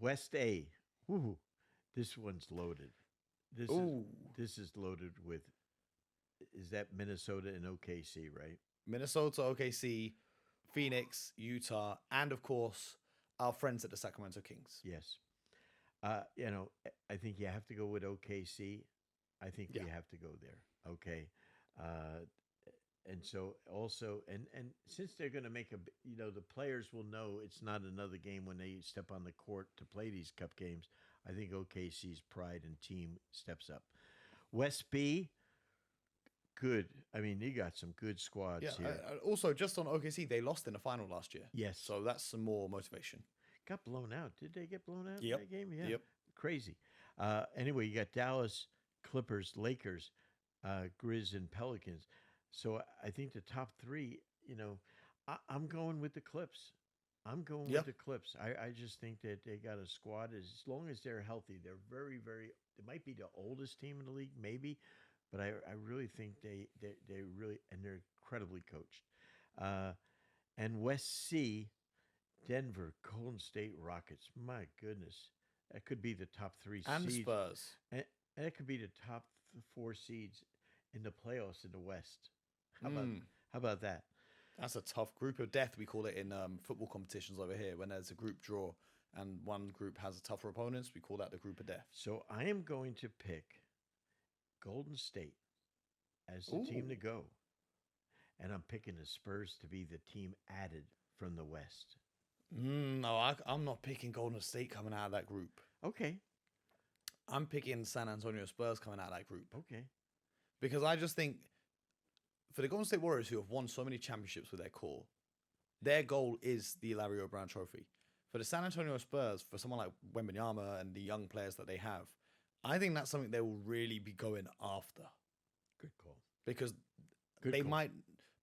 B: West A. Woo. This one's loaded. This is loaded with. Is that Minnesota and OKC, right?
A: Minnesota, OKC, Phoenix, Utah, and of course our friends at the Sacramento Kings.
B: Yes. I think you have to go with OKC. I think we have to go there. Okay. Uh, and so also, and since they're going to make the players will know it's not another game when they step on the court to play these cup games. I think OKC's pride and team steps up. West B, good. I mean, you got some good
A: Yeah.
B: squads here.
A: Also, just on OKC, they lost in the final last year.
B: Yes,
A: So that's some more motivation.
B: got blown out. Did they get blown out in
A: Yep.
B: that game? Yeah,
A: Yep.
B: crazy. Anyway, you got Dallas, Clippers, Lakers, Grizz, and Pelicans. So I think the top three. I'm going with the Clips. I'm going with
A: Yeah.
B: the Clips. I just think that they got a squad as long as they're healthy. They're very, very. They might be the oldest team in the league, maybe, but I really think they really and they're incredibly coached. Uh, and West C, Denver, Golden State Rockets. My goodness, that could be the top three
A: And
B: seeds,
A: Spurs.
B: and it could be the top four seeds in the playoffs in the West. How about that?
A: That's a tough group of death, we call it in football competitions over here. When there's a group draw and one group has tougher opponents, we call that the group of death.
B: So I am going to pick Golden State as the team to
A: Ooh.
B: go, and I'm picking the Spurs to be the team added from the West.
A: No, I'm not picking Golden State coming out of that group.
B: Okay,
A: I'm picking San Antonio Spurs coming out of that group.
B: okay.
A: Because I just think for the Golden State Warriors, who have won so many championships with their core, their goal is the Larry O'Brien Trophy. For the San Antonio Spurs, for someone like Wembanyama and the young players that they have, I think that's something they will really be going after
B: Good call.
A: because
B: Good
A: they
B: call.
A: might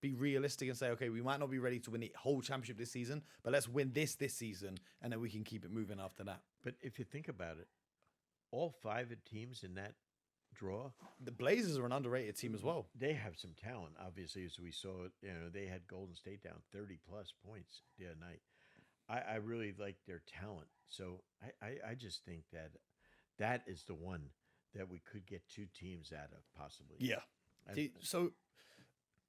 A: be realistic and say, okay, we might not be ready to win the whole championship this season, but let's win this season, and then we can keep it moving after that.
B: But if you think about it, all five of teams in that draw,
A: The Blazers are an underrated team as well.
B: they have some talent. Obviously, as we saw, they had Golden State down 30 plus points the other night. I really like their talent. So I just think that is the one that we could get two teams out of possibly.
A: Yeah. So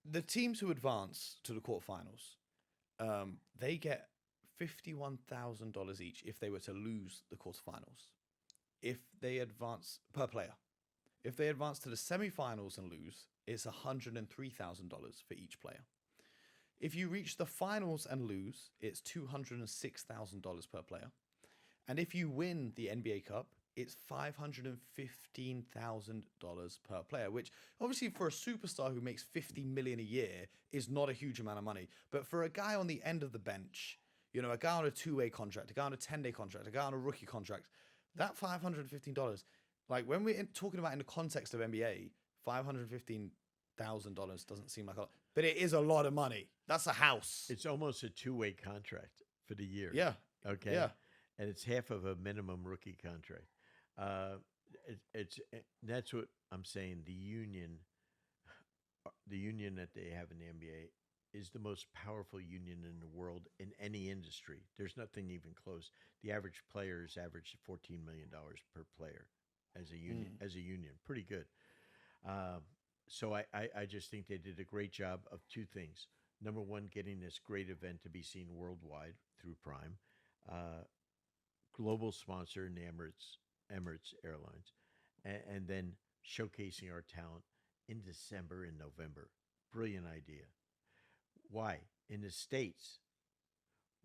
A: the teams who advance to the quarterfinals, they get $51,000 each if they were to lose the quarterfinals. If they advance per player, if they advance to the semifinals and lose, it's $103,000 for each player. If you reach the finals and lose, it's $206,000 per player. And if you win the NBA Cup, it's $515,000 per player, which obviously for a superstar who makes $50 million a year is not a huge amount of money. But for a guy on the end of the bench, a guy on a two-way contract, a guy on a 10-day contract, a guy on a rookie contract, that $515, like when we're talking about in the context of NBA, $515,000 doesn't seem like a lot, but it is a lot of money. That's a house.
B: It's almost a two-way contract for the year.
A: Yeah.
B: Okay.
A: Yeah.
B: And it's half of a minimum rookie contract. That's what I'm saying. The union that they have in the NBA is the most powerful union in the world in any industry. There's nothing even close. The average players average $14 million per player as a union. As a union, pretty good. So I just think they did a great job of two things. Number one, getting this great event to be seen worldwide through Prime, global sponsor in the Emirates Airlines, and then showcasing our talent in December and November. Brilliant idea. Why? In the States,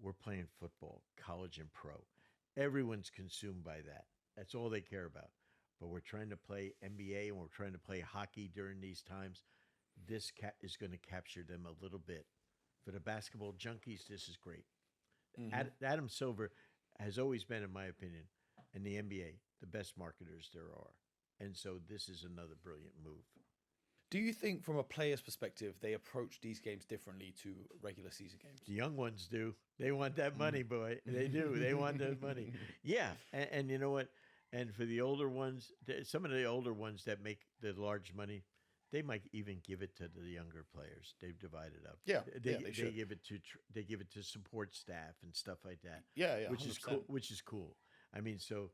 B: we're playing football, college and pro. Everyone's consumed by that. That's all they care about. But we're trying to play NBA and we're trying to play hockey during these times. This is going to capture them a little bit. For the basketball junkies, this is great. Adam Silver has always been, in my opinion, in the NBA, the best marketers there are. And so this is another brilliant move.
A: Do you think, from a player's perspective, they approach these games differently to regular season games?
B: The young ones do. They want that money, boy. They do. They want that money. Yeah. And you know what? And for the older ones, some of the older ones that make the large money, they might even give it to the younger players. They've divided up.
A: Yeah,
B: they
A: should.
B: give it to support staff and stuff like that.
A: Yeah,
B: which is
A: 100%.
B: cool. Which is cool. I mean, so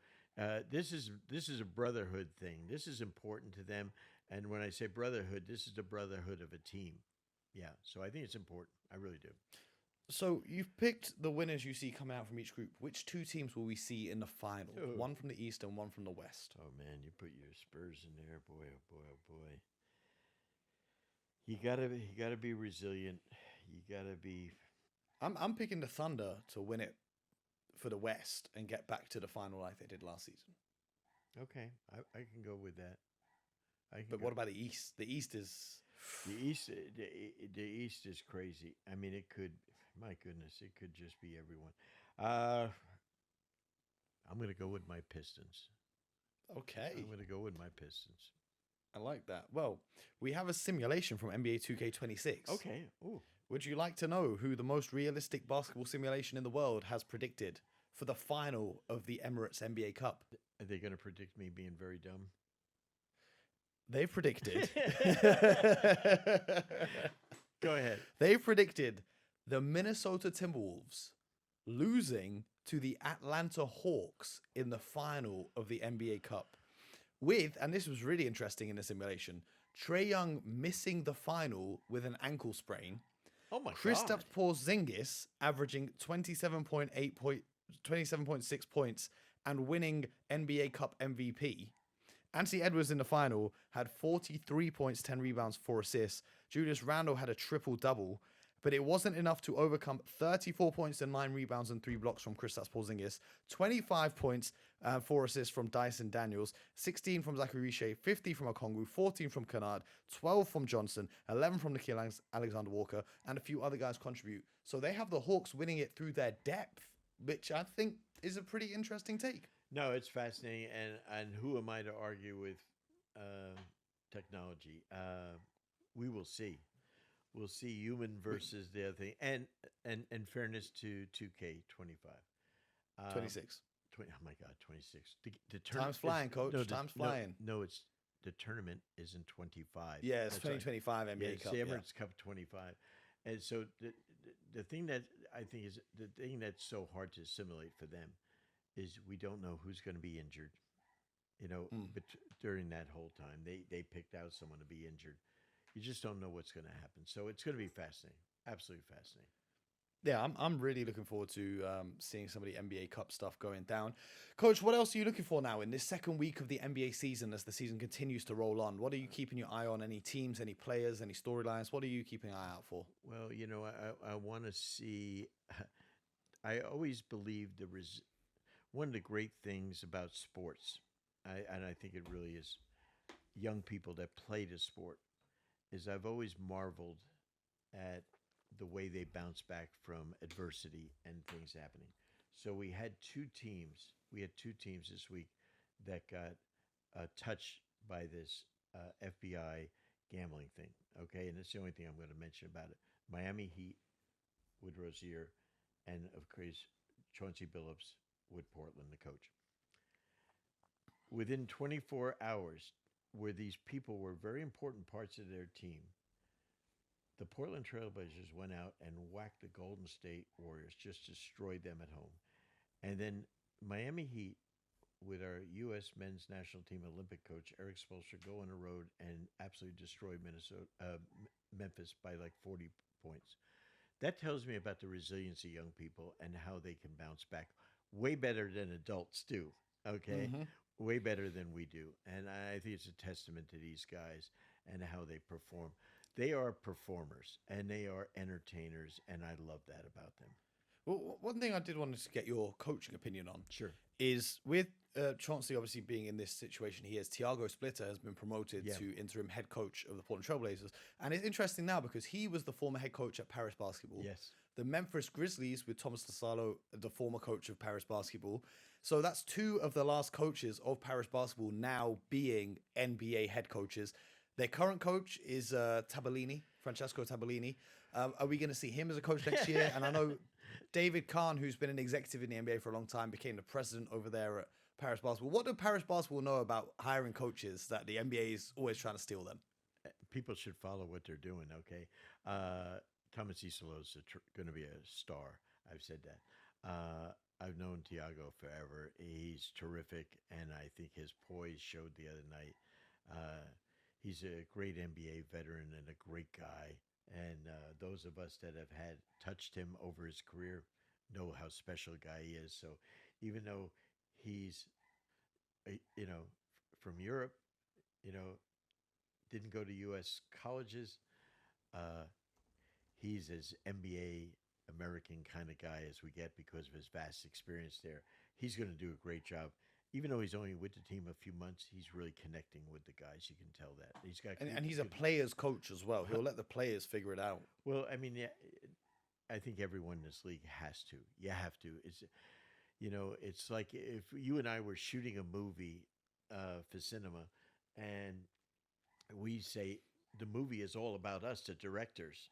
B: this is a brotherhood thing. This is important to them. And when I say brotherhood, this is the brotherhood of a team. Yeah. So I think it's important. I really do.
A: So you've picked the winners you see coming out from each group. Which two teams will we see in the final?
B: Oh.
A: One from the East and one from the West.
B: Oh man, you put your Spurs in there, boy. Oh boy. Oh boy. You gotta be resilient. You gotta be
A: I'm picking the Thunder to win it for the West and get back to the final like they did last season.
B: okay. I can go with that. I can
A: But
B: go.
A: what about the East? The East is
B: The East is crazy. I mean, it could. My goodness, it could just be everyone. Uh, I'm gonna go with my Pistons. I'm
A: okay.
B: gonna go with my Pistons.
A: I like that. Well, we have a simulation from NBA 2K26.
B: Okay. Oh,
A: Would you like to know who the most realistic basketball simulation in the world has predicted for the final of the Emirates NBA Cup?
B: are they gonna predict me being very dumb?
A: They've predicted.
B: Go ahead.
A: They've predicted the Minnesota Timberwolves losing to the Atlanta Hawks in the final of the NBA Cup. With, and this was really interesting in the simulation, Trae Young missing the final with an ankle sprain,
B: Oh my
A: Kristaps
B: God.
A: Porzingis averaging 27.6 points and winning NBA Cup MVP. Anthony Edwards in the final had 43 points, 10 rebounds, 4 assists. Julius Randle had a triple double, but it wasn't enough to overcome 34 points and 9 rebounds and 3 blocks from Kristaps Porzingis, 25 points, 4 assists from Dyson Daniels, 16 from Zachary Riche, 50 from Okongwu, 14 from Kennard, 12 from Johnson, 11 from Nikhil Alexander Walker, and a few other guys contribute. So they have the Hawks winning it through their depth, which I think is a pretty interesting take.
B: No, it's fascinating, and who am I to argue with uh, technology? We will see. We'll see human versus the other thing, and fairness to 2K25. Um,
A: 26.
B: 20, oh my God, 26. The
A: Time's
B: tournament
A: flying,
B: is
A: coach.
B: no,
A: Time's flying.
B: it's the tournament is in 25.
A: Yeah, it's
B: That's right.
A: 2025
B: Yeah,
A: NBA
B: it's
A: Cup.
B: the
A: Yeah.
B: Emirates Cup 25. And so the thing that I think is the thing that's so hard to assimilate for them is we don't know who's going to be injured. But during that whole time, they picked out someone to be injured. You just don't know what's going to happen. So it's going to be fascinating, absolutely fascinating.
A: Yeah, I'm really looking forward to seeing some of the NBA Cup stuff going down. Coach, what else are you looking for now in this second week of the NBA season as the season continues to roll on? What are you keeping your eye on? Any teams, any players, any storylines? What are you keeping an eye out for?
B: Well, I want to see. I always believe one of the great things about sports, and I think it really is young people that play the sport, is I've always marveled at the way they bounce back from adversity and things happening. So we had two teams. We had two teams this week that got touched by this FBI gambling thing. Okay, and that's the only thing I'm going to mention about it. Miami Heat with Rozier, and of course Chauncey Billups with Portland, the coach. Within 24 hours, where these people were very important parts of their team, the Portland Trailblazers went out and whacked the Golden State Warriors, just destroyed them at home. And then Miami Heat, with our U.S. men's national team Olympic coach Eric Spoelstra, go on the road and absolutely destroy Memphis by like 40 points. That tells me about the resilience of young people and how they can bounce back way better than adults do. Okay. Way better than we do. And I think it's a testament to these guys and how they perform. They are performers and they are entertainers. And I love that about them.
A: Well, one thing I did want to get your coaching opinion on
B: Sure.
A: is with Chauncey obviously being in this situation he is, Thiago Splitter has been promoted
B: Yeah.
A: to interim head coach of the Portland Trailblazers. And it's interesting now because he was the former head coach at Paris Basketball.
B: Yes.
A: The Memphis Grizzlies with Thomas Lasalo, the former coach of Paris Basketball. So that's two of the last coaches of Paris Basketball now being NBA head coaches. Their current coach is Francesco Tabellini. Are we going to see him as a coach next year? And I know David Kahn, who's been an executive in the NBA for a long time, became the president over there at Paris Basketball. What do Paris Basketball know about hiring coaches that the NBA is always trying to steal them?
B: People should follow what they're doing. Okay. Thomas Isolo is going to be a star. I've said that. I've known Tiago forever. He's terrific, and I think his poise showed the other night. He's a great NBA veteran and a great guy. And those of us that have had touched him over his career know how special a guy he is. So even though he's, from Europe, you know, didn't go to U.S. colleges, He's as NBA American kind of guy as we get because of his vast experience there. He's going to do a great job. Even though he's only with the team a few months, he's really connecting with the guys. You can tell that he's got
A: And he's a player's coach as well. He'll let the players figure it out.
B: well. I mean, yeah, I think everyone in this league has to. You have to. It's like if you and I were shooting a movie for cinema, and we say the movie is all about us, the directors.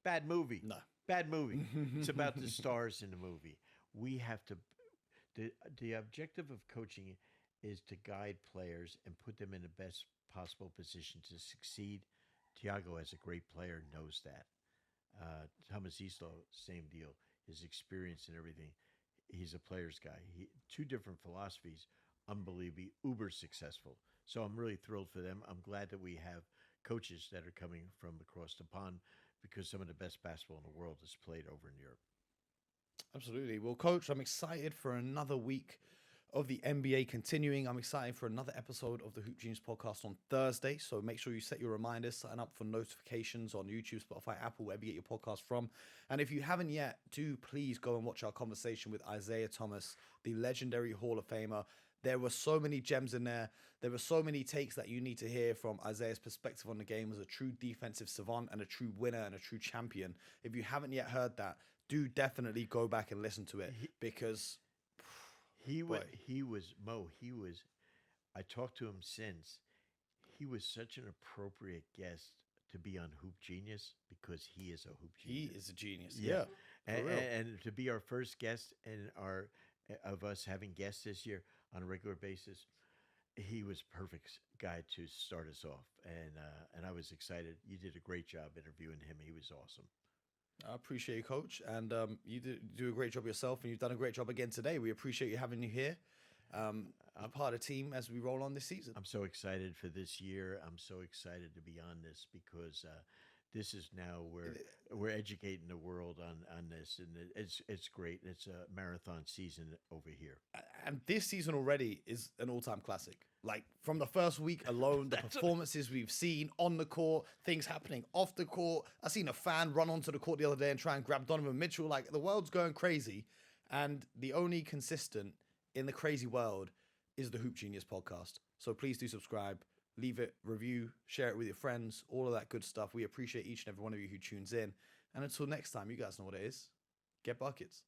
B: Bad movie.
A: No.
B: Bad movie. It's about the stars in the movie. We have to. The objective of coaching is to guide players and put them in the best possible position to succeed. Tiago, as a great player, knows that. Thomas Islo, same deal. His experience and everything. He's a player's guy. Two different philosophies, unbelievably uber successful. So I'm really thrilled for them. I'm glad that we have coaches that are coming from across the pond because some of the best basketball in the world is played over in Europe.
A: Absolutely. Well, Coach, I'm excited for another week of the NBA continuing. I'm excited for another episode of the Hoop Genius podcast on Thursday. So make sure you set your reminders, sign up for notifications on YouTube, Spotify, Apple, wherever you get your podcast from. And if you haven't yet, do please go and watch our conversation with Isaiah Thomas, the legendary Hall of Famer. There were so many gems in there. There were so many takes that you need to hear from Isaiah's perspective on the game as a true defensive savant and a true winner and a true champion. If you haven't yet heard that, do definitely go back and listen to it because
B: he was Mo. I talked to him since. He was such an appropriate guest to be on Hoop Genius because he is a hoop genius.
A: He is a genius. Yeah.
B: And to be our first guest and of us having guests this year on a regular basis, he was perfect guy to start us off. And I was excited. You did a great job interviewing him. He was awesome.
A: I appreciate you, Coach. And you do a great job yourself, and you've done a great job again today. We appreciate you having you here. I'm part of the team as we roll on this season.
B: I'm so excited for this year. I'm so excited to be on this because this is now where we're educating the world on this, and it's great. It's a marathon season over here.
A: And this season already is an all-time classic. Like from the first week alone, the performances we've seen on the court, things happening off the court. I seen a fan run onto the court the other day and try and grab Donovan Mitchell. Like the world's going crazy, and the only consistent in the crazy world is the Hoop Genius podcast. So please do subscribe, leave it, review, share it with your friends, all of that good stuff. We appreciate each and every one of you who tunes in. And until next time, you guys know what it is. Get buckets.